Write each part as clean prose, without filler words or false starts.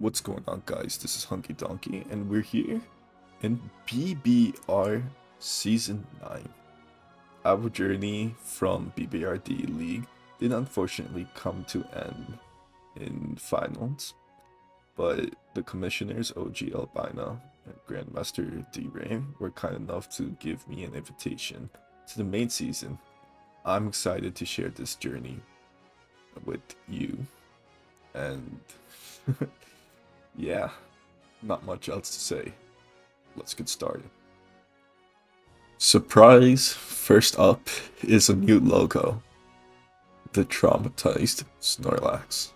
What's going on, guys? This is Hunky Donkey, and we're here in BBR Season 9. Our journey from BBRD League did unfortunately come to end in finals, but the commissioners OG Albina and Grandmaster D-Ray were kind enough to give me an invitation to the main season. I'm excited to share this journey with you, and yeah, not much else to say. Let's get started. Surprise! First up is a new logo. The traumatized Snorlax.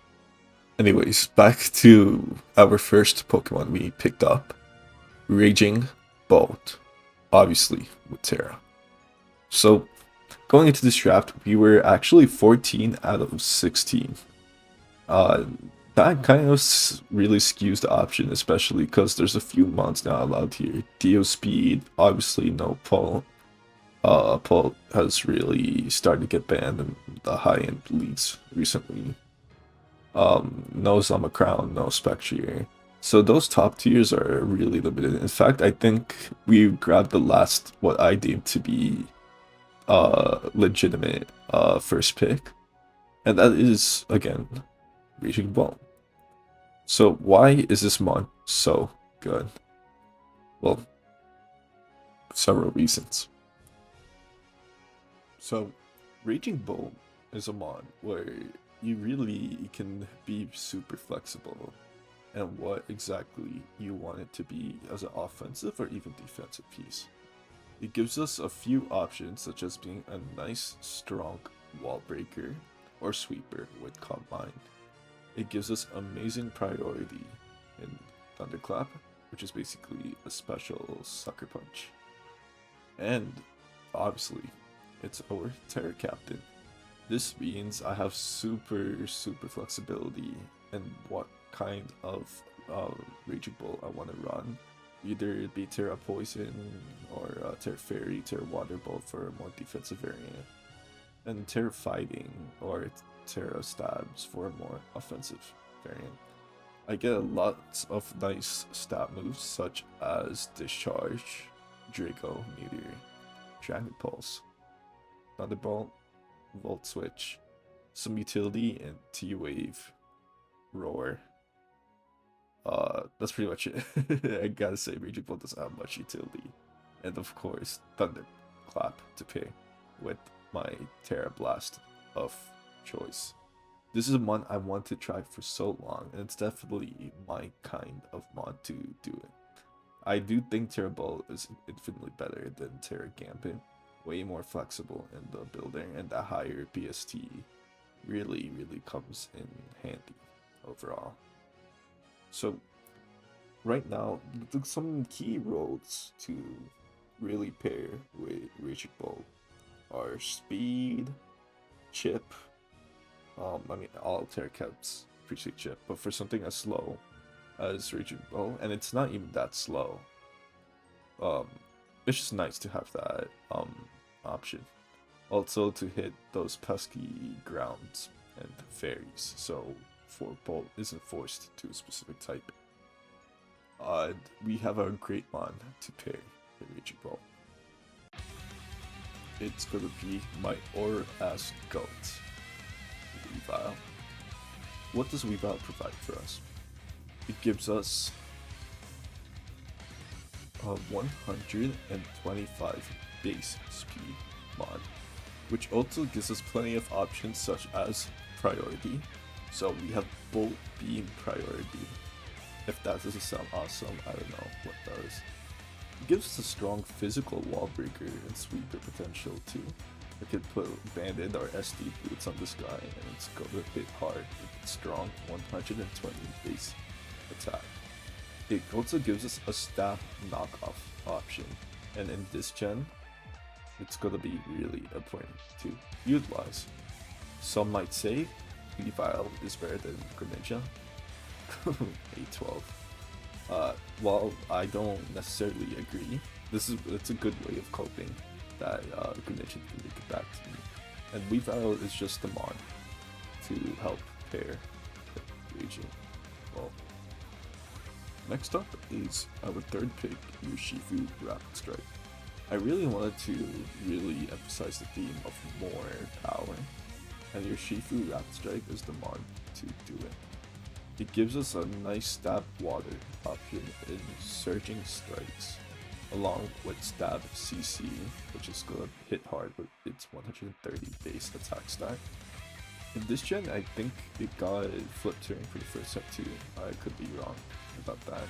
Anyways, back to our first Pokemon we picked up. Raging Bolt. Obviously, with Terra. So, going into this draft, we were actually 14 out of 16. Uh, that kind of really skews the option, especially because there's a few mods now allowed here. Dio Speed, obviously no Pull. Pull has really started to get banned in the high-end leagues recently. No Zama Crown, no Spectre. So those top tiers are really limited. In fact, I think we grabbed the last, what I deem to be legitimate first pick. And that is, again, Raging Bolt. So why is this mod so good? Well, several reasons. So, Raging Bolt is a mod where you really can be super flexible and what exactly you want it to be as an offensive or even defensive piece. It gives us a few options, such as being a nice, strong wall breaker or sweeper with Combine. It gives us amazing priority in Thunderclap, which is basically a special Sucker Punch. And obviously, it's our Terror Captain. This means I have super flexibility in what kind of Raging Bull I want to run. Either it be Terra Poison or Terra Fairy, Terra Water Bolt for a more defensive variant, and Terra Fighting or Terra Stabs for a more offensive variant. I get lots of nice stat moves such as Discharge, Draco, Meteor, Dragon Pulse, Thunderbolt, Volt Switch, some utility in T-Wave, Roar. That's pretty much it. I gotta say, Raging Bolt doesn't have much utility. And of course, Thunderclap to pair with my Terra Blast of choice. This is a mod I want to try for so long, and it's definitely my kind of mod to do it. I do think Terra Ball is infinitely better than Terra Gambit, way more flexible in the building, and the higher BST really comes in handy overall. So right now, some key roles to really pair with Raging Bolt are speed, chip. I mean, all Terra Caps appreciate chip, but for something as slow as Raging Bolt, and it's not even that slow, it's just nice to have that option. Also to hit those pesky grounds and fairies, so for Bolt isn't forced to a specific type. We have a great mod to pair with Raging Bolt. It's gonna be my Aura-ass goat, Weavile. What does Weavile provide for us? It gives us a 125 base speed mod, which also gives us plenty of options such as priority. So we have Bolt being priority. If that doesn't sound awesome, I don't know what does. It gives us a strong physical wall breaker and sweeper potential too. I could put Bandit or SD boots on this guy and it's going to hit hard with its strong 120 base attack. It also gives us a stab knockoff option, and in this gen, it's gonna be really important to utilize. Some might say Weavile is better than Greninja. A12. While I don't necessarily agree, it's a good way of coping that Greninja can make it back to me. And Weavile is just the mod to help pair with Raging Bolt. Next up is our third pick, Yushifu Rapid Strike. I really wanted to really emphasize the theme of more power, and Yushifu Rapid Strike is the mod to do it. It gives us a nice stab water option in surging strikes, along with stab CC, which is gonna hit hard with its 130 base attack stat. In this gen, I think it got flip turn for the first set too. I could be wrong about that.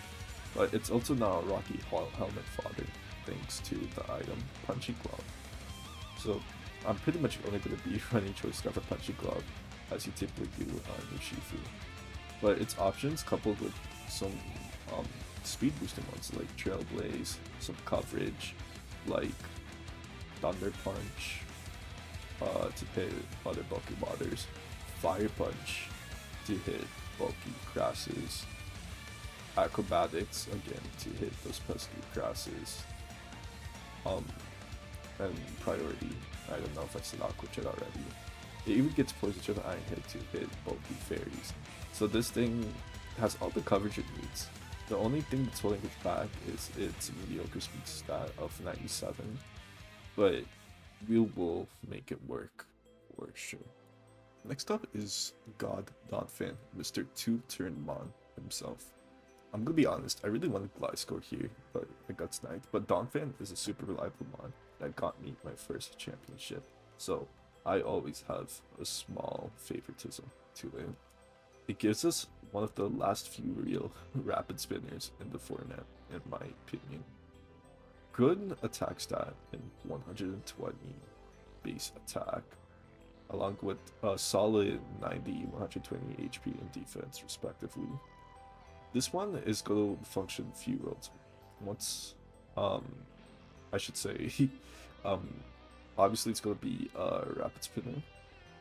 But it's also now Rocky Helmet fodder, thanks to the item Punching Glove. So I'm pretty much only going to be running Choice Scarf for Punching Glove, as you typically do on Yushifu. But its options, coupled with some speed boosting ones like Trailblaze, some coverage like Thunder Punch to hit other bulky waters, Fire Punch to hit bulky grasses, Acrobatics again to hit those pesky grasses, and Priority. I don't know if I said Aqua Jet already. It even gets Poison Jet Iron Head to hit bulky fairies. So this thing has all the coverage it needs. The only thing that's holding it back is its mediocre speed stat of 97, but we will make it work for sure. Next up is God Donphan, Mr. Two-Turn Mon himself. I'm gonna be honest, I really wanted Gliscor here, but I got sniped. But Donphan is a super reliable mon that got me my first championship, so I always have a small favoritism to it. It gives us one of the last few real rapid spinners in the format, in my opinion. Good attack stat and 120 base attack, along with a solid 90, 120 HP and defense respectively. This one is going to function few roles. Once, I should say, obviously it's going to be a rapid spinner,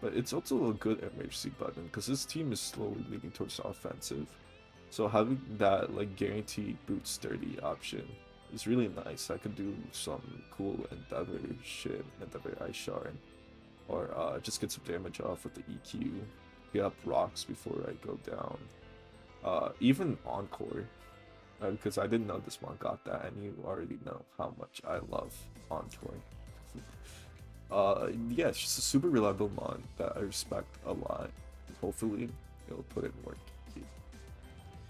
but it's also a good emergency button because this team is slowly leaning towards offensive. So having that like guaranteed boot sturdy option is really nice. I could do some cool Endeavor shit, Endeavor Ice Shard, or just get some damage off with the EQ, get up rocks before I go down. Even Encore, because I didn't know this one got that, and you already know how much I love Encore. Yeah, it's just a super reliable mod that I respect a lot. Hopefully, it'll put in work.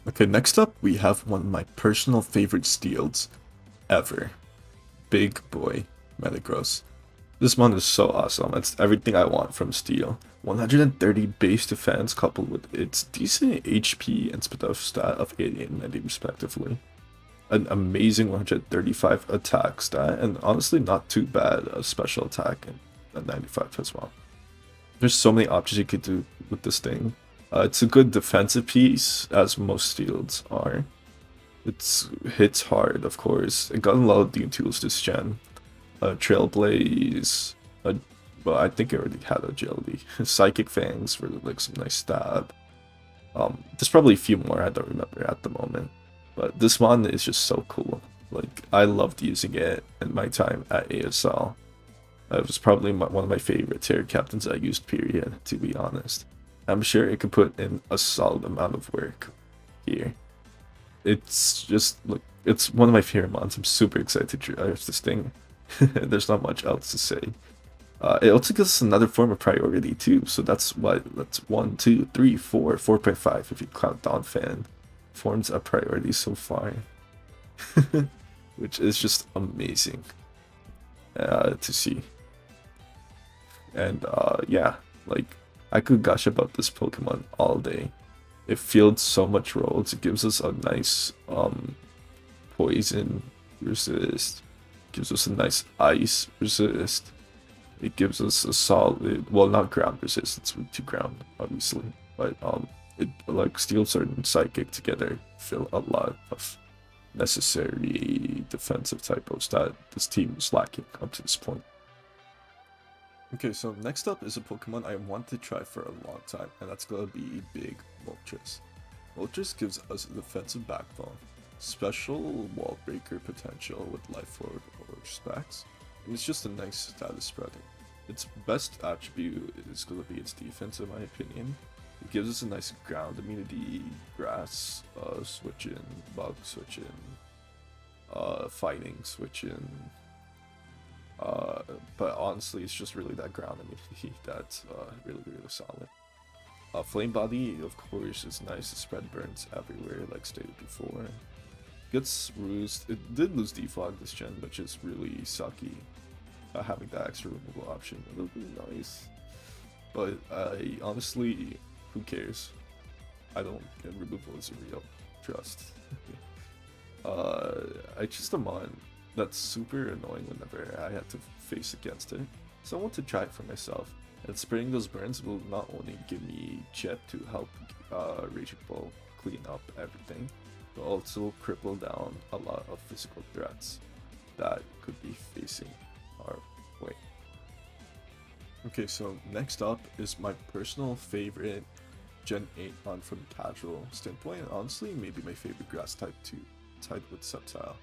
Okay, next up, we have one of my personal favorite steals ever. Big Boy Metagross. This mod is so awesome. It's everything I want from Steel. 130 base defense coupled with its decent HP and speed stat of 80 and 90 respectively. An amazing 135 attack stat, and honestly not too bad a special attack and a 95 as well. There's so many options you could do with this thing. It's a good defensive piece, as most Steels are. It hits hard, of course. It got a lot of Doom tools this gen. Trailblaze, well, I think it already had agility. Psychic Fangs for like some nice stab. There's probably a few more I don't remember at the moment, but this one is just so cool. Like, I loved using it in my time at ASL. It was probably one of my favorite tier captains I used, period, to be honest. I'm sure it could put in a solid amount of work here. It's just, like, it's one of my favorite mons. I'm super excited to try this thing. There's not much else to say. It also gives us another form of priority too, so that's what, that's 1, 2, 3, 4, 4.5 if you count Donphan forms a priority so far. Which is just amazing to see. And yeah, like, I could gush about this Pokemon all day. It fields so much rolls. It gives us a nice poison resist. Gives us a nice ice resist. It gives us a solid, well, not ground resistance to ground, obviously, but it, like, Steel Sword and Psychic together fill a lot of necessary defensive typos that this team was lacking up to this point. Okay, so next up is a Pokemon I want to try for a long time, and that's gonna be Big Moltres. Moltres gives us a defensive backbone, special wall breaker potential with life forward or specs, and it's just a nice status spreader. Its best attribute is going to be its defense, in my opinion, It gives us a nice ground immunity, grass, switching, bug switching, fighting switching. But honestly, it's just really that ground immunity that's really solid. Flame body, of course, is nice to spread burns everywhere, like stated before. Gets bruised. It did lose defog this gen, which is really sucky. Having that extra removal option, it would be nice. But I honestly, who cares? I don't get removal is real. Trust. I just am on. That's super annoying whenever I have to face against it. So I want to try it for myself. And spraying those burns will not only give me chip to help Raging Bull clean up everything, but also cripple down a lot of physical threats that could be facing our way. Okay, so next up is my personal favorite Gen 8 on from casual standpoint, and honestly maybe my favorite grass type too, tied with Sceptile.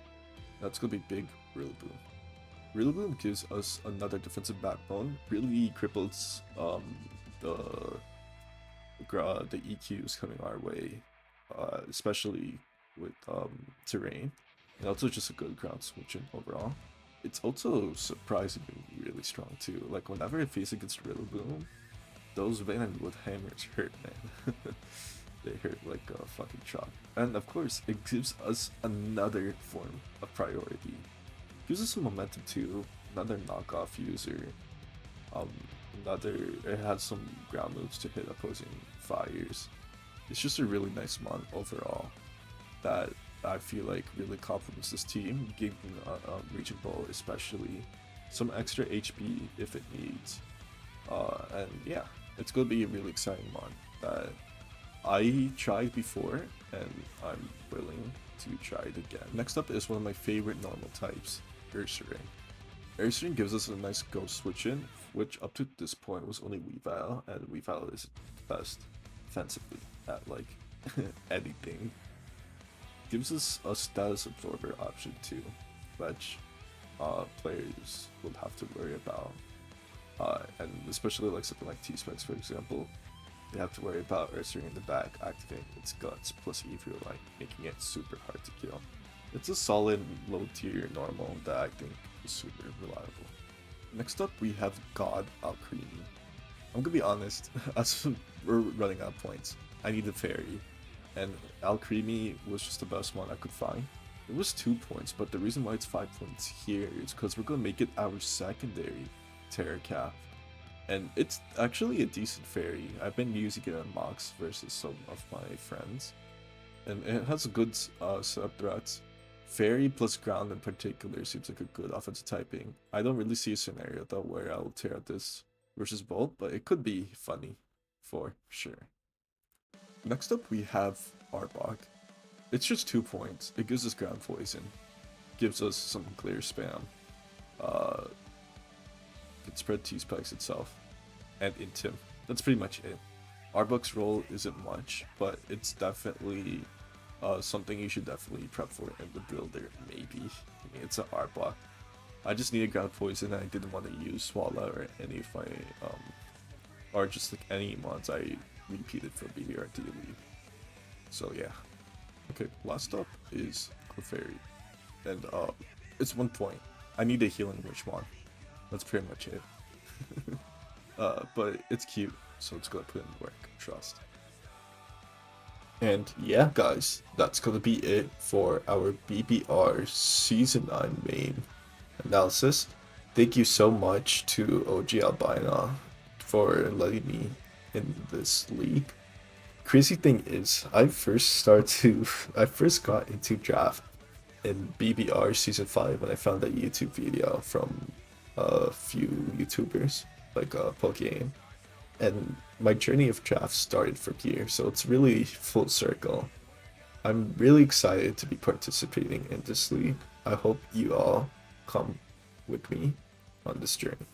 That's gonna be Big Rillaboom. Rillaboom gives us another defensive backbone, really cripples the EQs coming our way, especially with terrain, and also just a good ground switching overall. It's also surprisingly really strong too. Like whenever I face against Rillaboom, those Venom with hammers hurt, man. They hurt like a fucking chalk. And of course, it gives us another form of priority. Gives us some momentum too. Another knockoff user. It has some ground moves to hit opposing fires. It's just a really nice mon overall that I feel like really complements this team, giving Raging Bull especially some extra HP if it needs. And yeah, it's gonna be a really exciting mon that I tried before and I'm willing to try it again. Next up is one of my favorite normal types, Ursaring. Ursaring gives us a nice ghost switch in, which up to this point was only Weavile, and Weavile is best defensively at like anything. Gives us a status absorber option too, which players will have to worry about. And especially like something like T-Specs, for example, they have to worry about Ursaring in the back activating its guts plus Evil Light, making it super hard to kill. It's a solid low tier normal that I think is super reliable. Next up we have God Alcremie. I'm gonna be honest, as we're running out of points, I need a fairy, and Alcremie was just the best one I could find. It was 2 points, but the reason why it's 5 points here is because we're gonna make it our secondary Terror Calf. And it's actually a decent fairy. I've been using it on mocks versus some of my friends, and it has good setup threats. Fairy plus ground in particular seems like a good offensive typing. I don't really see a scenario though where I'll tear out this versus Bolt, but it could be funny for sure. Next up we have Arbok. It's just 2 points. It gives us ground poison, gives us some clear spam. Can spread T-Specs itself, and Intim. That's pretty much it. Arbok's role isn't much, but it's definitely something you should definitely prep for in the builder, maybe. I mean, it's an Arbok. I just needed ground poison and I didn't want to use Swallow or any of my, or just like any mods I repeated for BBR daily. So yeah. Okay, last up is Clefairy. And it's 1 point. I need a healing witch mod. That's pretty much it. But it's cute, so it's gonna put in work, trust. And yeah, guys, that's gonna be it for our BBR Season 9 main analysis. Thank you so much to OG Albina for letting me in this league. Crazy thing is, I first got into draft in BBR Season 5 when I found that YouTube video from a few YouTubers like Pokegame, and my journey of draft started from here, so it's really full circle. I'm really excited to be participating in this league. I hope you all come with me on this journey.